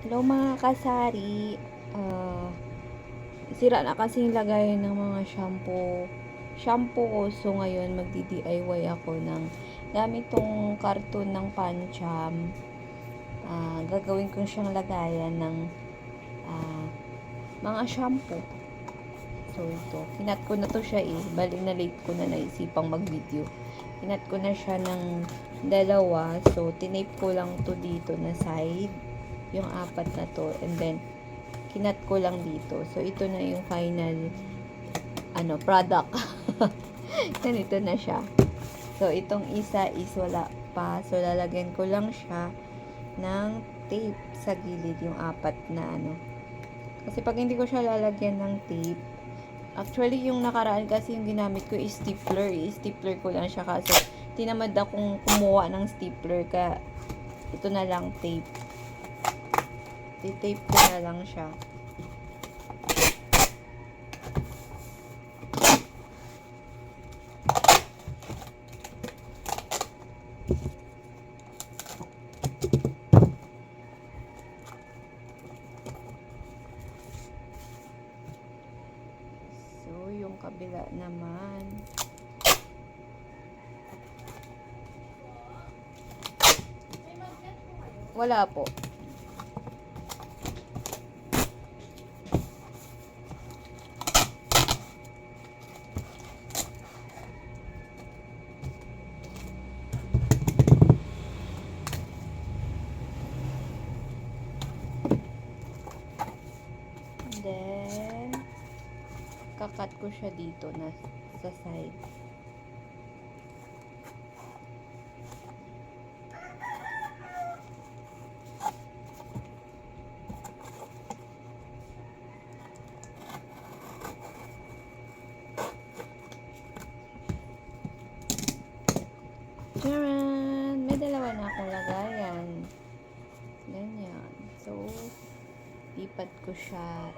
Hello mga kasari. Ah, Sira na kasi yung lagayan ng mga shampoo ko. So ngayon magdi-DIY ako ng gamit tong karton ng Pancham. Gagawin ko siyang lagayan ng mga shampoo. So ito, kinat ko na to siya Bali na late ko na naisipang mag-video. Kinat ko na siya ng dalawa. So tinape ko lang to dito na side, yung apat na to, and then kinat ko lang dito. So ito na yung final product. Ganito na siya. So itong isa is wala pa. So lalagyan ko lang siya ng tape sa gilid, yung apat na Kasi pag hindi ko siya lalagyan ng tape, actually yung nakaraan kasi yung ginamit ko is stapler. Stapler ko lang siya kasi tinamad akong kumuha ng stapler, kaya ito na lang tape. I-tape ko na lang siya. So, yung kabila naman. Wala po. Then, kakat ko siya dito na sa side. Charan! May dalawa na akong lagayan. Ganyan. So, lipat ko siya